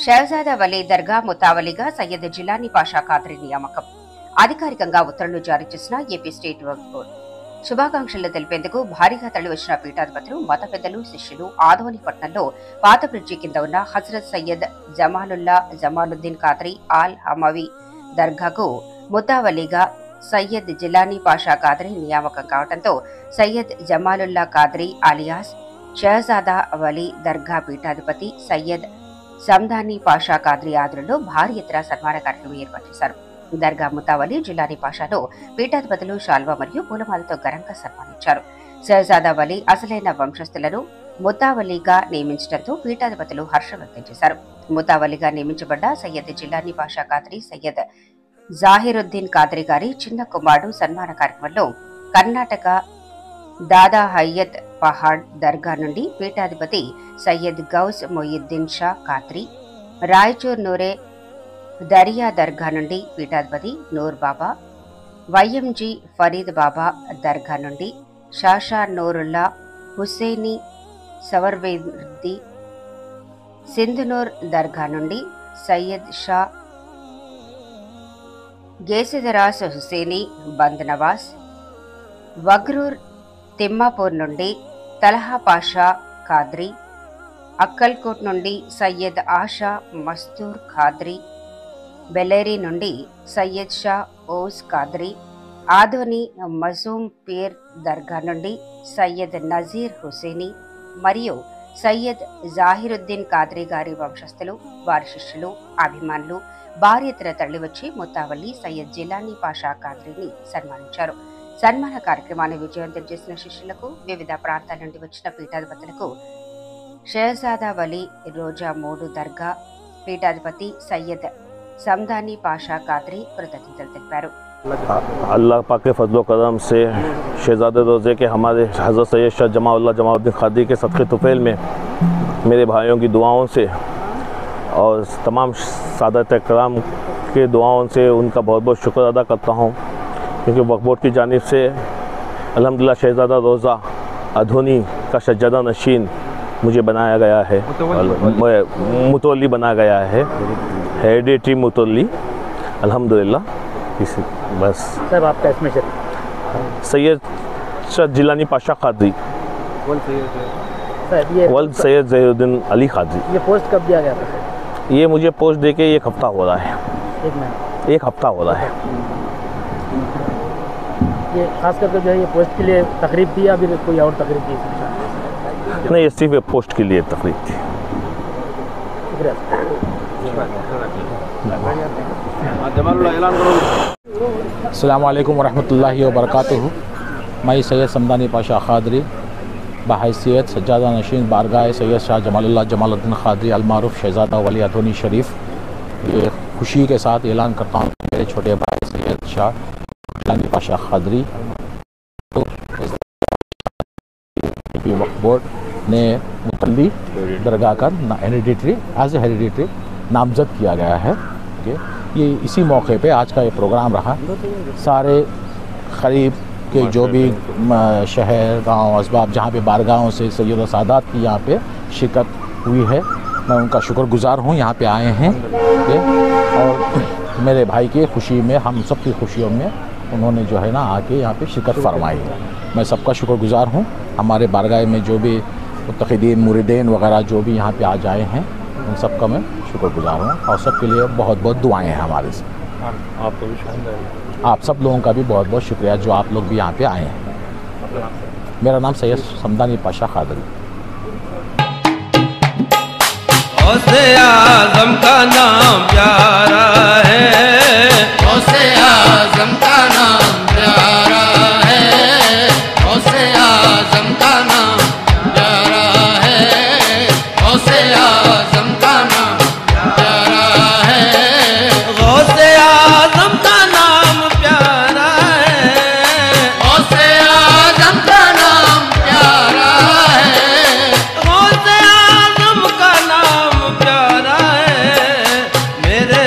షహజాదా వలీ దర్గా ముతావలిగా సయ్యద్ జిలానీ పాషా ఖాద్రీ నియామకం. అధికారికంగా ఉత్తర్వులు జారీ చేసిన ఏపీ స్టేట్ వక్ఫ్ బోర్డు శుభాకాంక్షలు తెలిపేందుకు భారీగా తరలివచ్చిన పీఠాధిపతులు, మత పెద్దలు, శిష్యులు ఆదోనిపట్నంలో పాత బ్రిడ్జి కింద ఉన్న హజరత్ సయ్యద్ జమాలుద్దీన్ ఖాద్రీ ఆల్ హమవి దర్గాకు ముతావలిగా సయ్యద్ జిలానీ పాషా ఖాద్రీ నియామకం కావడంతో సయ్యద్ జమాలుల్లా ఖాద్రీ అలియాస్ షహజాదా వలీ దర్గా పీఠాధిపతి సయ్యద్ సందానీ పాషా ఖాద్రీ ఆధ్వర్యంలో భారీ ఎత్తున సన్మాన కార్యక్రమం ఏర్పాటు చేశారు. దర్గా ముతావలి జిలానీ పాషాను పీఠాధిపతులు షాల్వా మరియు పూలమాలతో ఘనంగా సన్మానించారు. షహజాదా వలీ అసలైన వంశస్థులను ముతావలిగా నియమించడంతో పీఠాధిపతులు హర్షం వ్యక్తం చేశారు. ముతావలిగా నియమించబడ్డ సయ్యద్ జిలానీ పాషా ఖాద్రీ సయ్యద్ జాహిరుద్దీన్ ఖాద్రీ గారి చిన్న కుమారుడు సన్మాన కార్యక్రమంలో కర్ణాటక దాదా హయ్యత్ పహాడ్ దర్గా నుండి పీఠాధిపతి సయ్యద్ గౌస్ మొయిద్దీన్ షా ఖాద్రీ, రాయచూర్ నూరే దరియా దర్గా నుండి పీఠాధిపతి నూర్ బాబా, వైఎంజీ ఫరీద్ బాబా దర్గా నుండి షాషా నూరుల్లా హుస్సేనీ సవర్వేర్ది, సింధునూర్ దర్గా నుండి సయ్యద్ షా గేసిదరాస్ హుస్సేనీ బంద్ నవాజ్, వగ్రూర్ తిమ్మాపూర్ నుండి తలహా పాషా ఖాద్రీ, అక్కల్కోట్ నుండి సయ్యద్ ఆషా మస్తూర్ ఖాద్రీ, బెలేరీ నుండి సయ్యద్ షా ఓస్ ఖాద్రీ, ఆదోని మజూమ్ పీర్ దర్గా నుండి సయ్యద్ నజీర్ హుసేనీ మరియు సయ్యద్ జాహిరుద్దీన్ ఖాద్రీ గారి వంశస్థులు, వారి శిష్యులు, అభిమానులు భారీ ఎత్తున తరలివచ్చి ముతావలి సయ్యద్ జిలానీ పాషా ఖాద్రీని సన్మానించారు. సన్మాన కార్యక్రమాన్ని విజయవంతం చేసిన శిష్యులకు, వివిధ ప్రాంతాల నుండి వచ్చిన పీఠాధిపతులకు షహజాదా వలీ రోజా 3 దర్గా పీఠాధిపతి సయ్యద్ సందానీ పాషా ఖాద్రీ కృతజ్ఞతలు తెలిపారు. अल्लाह पाक के फजलो करम से शहजादे रोज़े के हमारे हज़रत सैयद शाह जमालुद्दीन खादी के सदक़े तुफ़ैल में मेरे भाइयों की दुआओं से और तमाम सादत कराम के दुआओं से उनका बहुत बहुत शुक्र अदा करता हूँ, क्योंकि वक्फ बोर्ड की जानिब से अल्हम्दुलिल्लाह शहजादा रोज़ा अधोनी का सज्जादा नशीन मुझे बनाया गया है, मुतवल्ली बनाया गया है, हेरिडेटरी मुतवल्ली अल्हम्दुलिल्लाह। बस सर आपका इसमें सैयद शाह जिलानी पाशा खाद्री, वल्द सैयद ज़हीरुद्दीन अली खाद्री। ये पोस्ट कब दिया गया था? ये मुझे पोस्ट देके 1 हफ्ता हो रहा है। 1 हफ्ता हो रहा है। ये खास करके जो है ये पोस्ट के लिए तकरीब थी या फिर कोई और तकरीब थी? नहीं, ये सिर्फ पोस्ट के लिए तकरीब थी। अस्सलामु अलैकुम वरहमतुल्लाहि वबरकातुहू। मैं सैयद समदानी पाशा खाद्री बहैसियत सज्जादा नशीन बारगाह सैयद शाह जमालुद्दीन खाद्री अलमारूफ शहजादा वली अधोनी शरीफ ये खुशी के साथ ऐलान करता हूँ कि मेरे छोटे भाई सैयद शाह जिलानी पाशा खाद्री तो वक्फ बोर्ड ने मुतल्ली दरगाह का हेरिडेटरी नामजद किया गया है। ये इसी मौके पे आज का ये प्रोग्राम रहा। सारे करीब के जो भी शहर, गांव, असबाब जहाँ पे बारगाहों से सैयद सादात की यहाँ पे शिरकत हुई है, मैं उनका शुक्रगुजार हूँ। यहाँ पे आए हैं और मेरे भाई की खुशी में, हम सब की खुशियों में उन्होंने जो है ना आके यहाँ पे शिरकत फरमाई है। मैं सबका शुक्रगुजार हूँ। हमारे बारगाह में जो भी मुतक़िदीन, मुरीदीन वगैरह जो भी यहाँ पे आज आए हैं उन सब का मैं शुक्रगुजार हूँ और सबके लिए बहुत बहुत दुआएं हैं हमारे से। आपको भी शुक्रिया। आप सब लोगों का भी बहुत बहुत शुक्रिया जो आप लोग भी यहाँ पे आए हैं। मेरा नाम सैयद समदानी पाशा खाद्री। गौसे आज़म का नाम प्यारा है, गौसे आज़म का नाम प्यारा है, गौसे आज़म का नाम प्यारा है, गौसे आज़म का नाम प्यारा है, गौसे आज़म का नाम प्यारा है, गौसे आज़म का नाम प्यारा है, गौसे आज़म का नाम प्यारा है, मेरे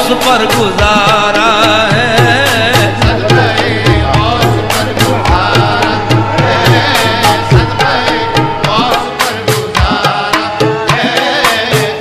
गौस पर गुजारा है, सदक़े गौस पर गुजारा है, सदक़े गौस पर गुजारा है।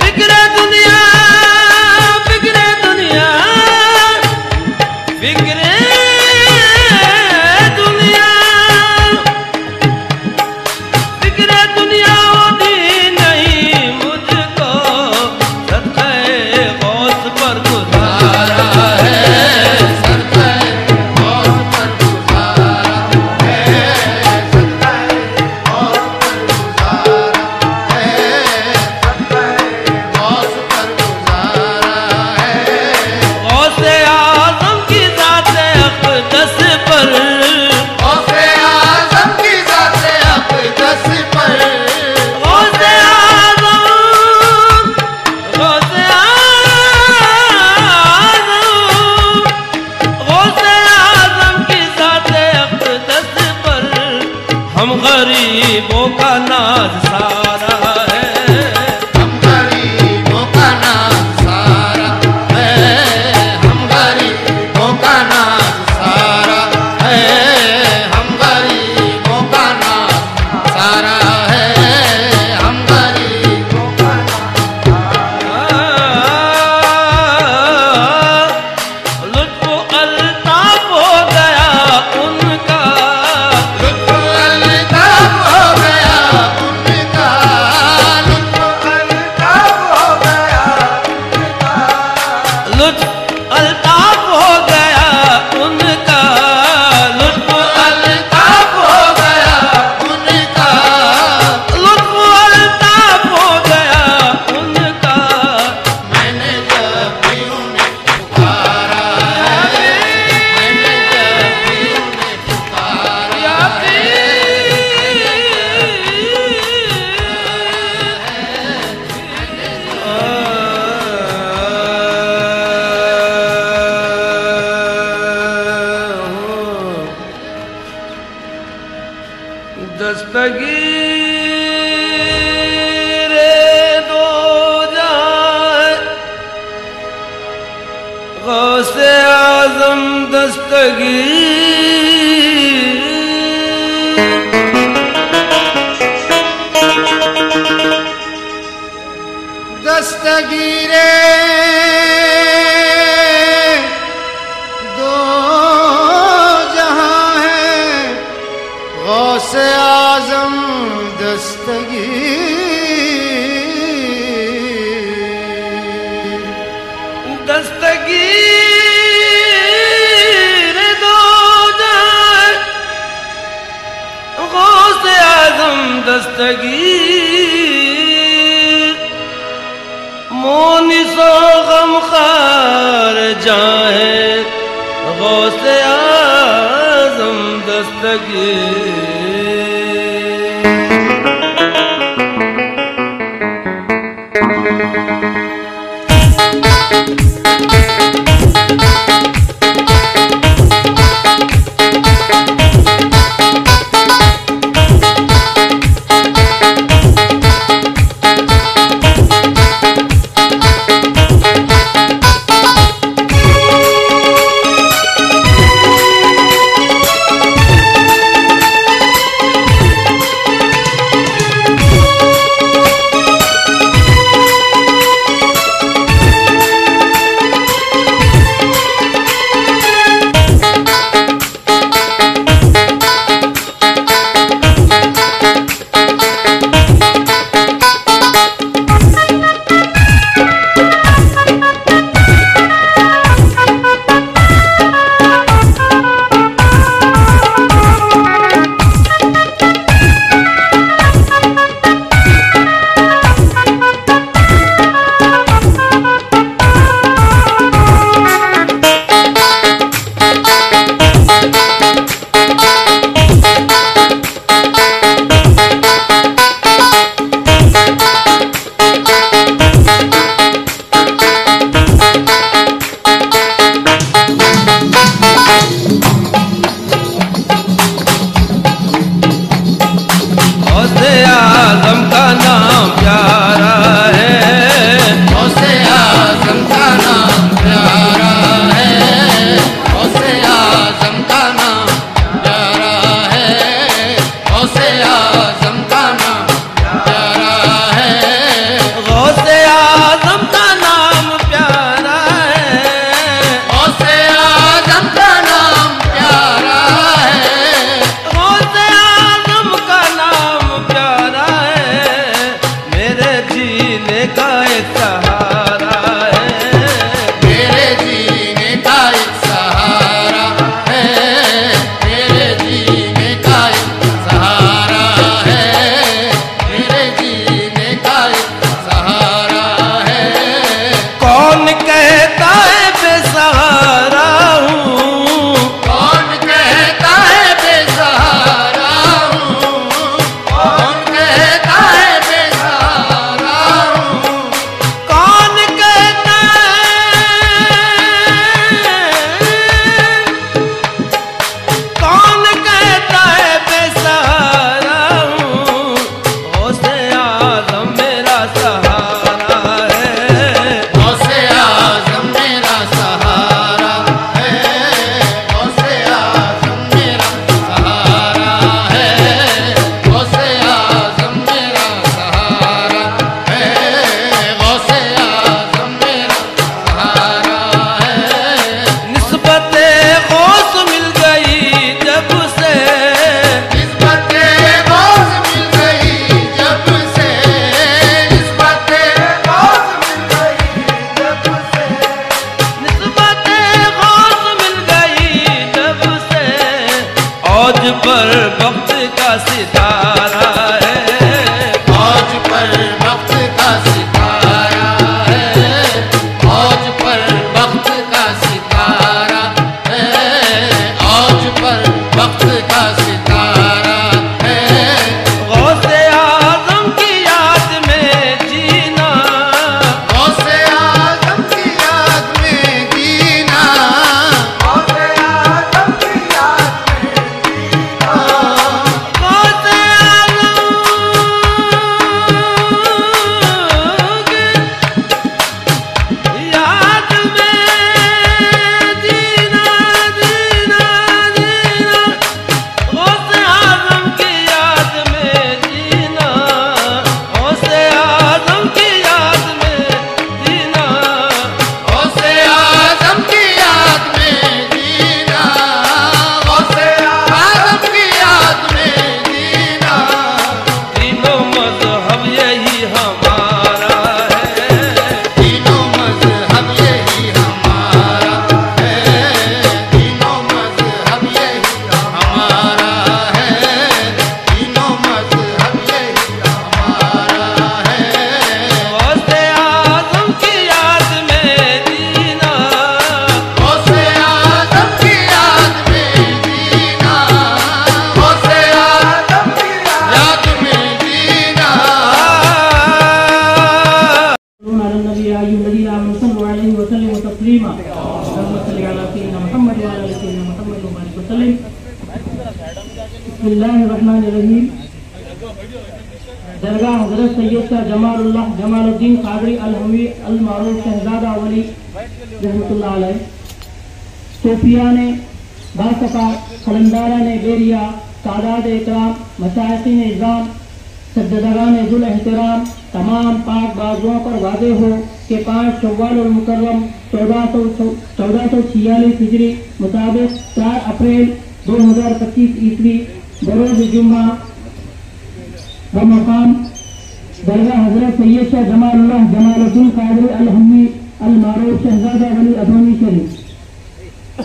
फिक्रे दुनिया, फिक्रे दुनिया, फिक्रे दुनिया, फिक्रे दुनिया होती नहीं मुझको, सदक़े गौस पर गुजारा है, सदक़े गौस पर गुजारा है, सदक़े गौस पर गुजारा है, सदक़े गौस पर गुजारा है। गौसे आज़म की ज़ात-ए अक़दस पर, गौसे आज़म की ज़ात-ए अक़दस पर, गौसे आज़म, गौसे आज़म, गौसे आज़म की ज़ात-ए अक़दस पर हम गरीबों का नाज़ सारा है, हम गरीबों का नाज़ सारा है, हम गरीबों का नाज़ सारा है, हम गरीबों का नाज़ सारा है, हम गरीबों का लुत्फ़ अल्ताफ़ हो गया उनका, लुत्फ़ अल्ताफ़ हो गया उनका, लुत्फ़ अल्ताफ़ हो गया उनका, लुत्फ़ अल्ताफ़ हो गया उनका, लुत्फ़ अल्ताफ़ हो गया उनका, लुत्फ़ अल्ताफ़ हो गया उनका। मैंने जब भी उन्हें पुकारा है, मैंने जब भी उन्हें पुकारा दस्तगीरे दो जाए, गौसे आज़म दस्तगीर, दस्तगीरे दो जहां है, गौसे आज़म दस्तगीर, दस्तगीर दो जाए, गौसे आज़म दस्तगीर, मोनिसो गमखार जाए, गौसे आज़म दस्तगीर। सल्लल्लाहु अलैहि वसल्लम तस्लीमा सल्लल्लाहु अलैहि मुहम्मद व अला सय्यिदना मुहम्मद व बारिक वसल्लम। बिस्मिल्लाहिर रहमानिर रहीम। दरगाह हजरत सैयद शाह जमालुल्लाह जमालुद्दीन कादरी अल-हमी अल-मारूफ शहजादा वली रहमतुल्लाह अलैह सूफिया ने बासका खलंदारा ने बेरिया सादात इकराम मशाइखीन इज़ाम सज्जदगान जुल एहतराम तमाम पाक बाजुओं पर वादे हो कि 5 शव्वाल उल मुकर्रम 1446 हिजरी मुताबिक 4 अप्रैल 2025 ईस्वी बरोज जुम्मा व मकाम दरगाह हजरत सैयद शाह जमालुल्लाह जमालुद्दीन कादरी अल-हमी अल-मारूफ शहजादा वली अदोनी शरीफ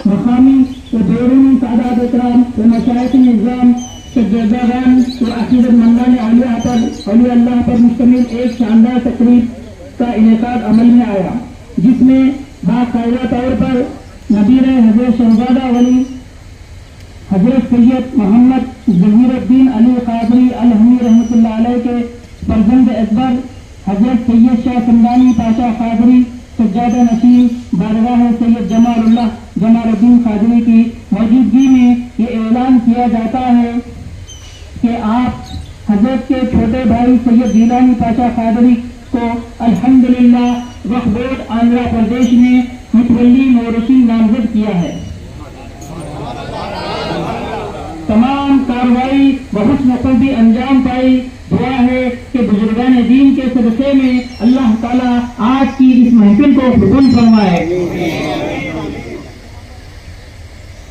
मकामी व बैरूनी सादात इकराम व मशाइखीन इज़ाम सज्जदागान व अकीदतमंदान औलिया अल्लाह पर मुश्तमिल एक शानदार तकरीब का इनेकाद अमल में आया, जिसमें बाकायदा तौर पर नबीर हजरत शहजादा वली हजरत सैयद मोहम्मद जहीरुद्दीन अली कादरी अल-हमी रहमतुल्लाह अलैह के फर्जंद अकबर हजरत सैयद शाह समदानी पाशा कादरी सज्जादा नशीन बारगाह सैयद जमालुल्लाह जमालुद्दीन कादरी की मौजूदगी में ये ऐलान किया जाता है कि आप हजरत के छोटे भाई सैयद जीलानी पाशा कादरी को अल्हम्दुलिल्लाह वक्फ बोर्ड आंध्र प्रदेश ने मुतवल्ली मोरशी नामजद किया है। तमाम कार्रवाई बहुत बखूबी अंजाम पाई। दुआ है कि बुजुर्गान दीन के सदक़े में अल्लाह ताला आज की इस महफिल को कबूल फरमाए।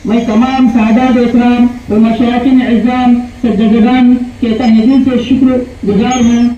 मैं तमाम सादात इकराम व मशाइखीन इज़ाम सज्जदागान के तहे दिल से शुक्र गुजार हूँ।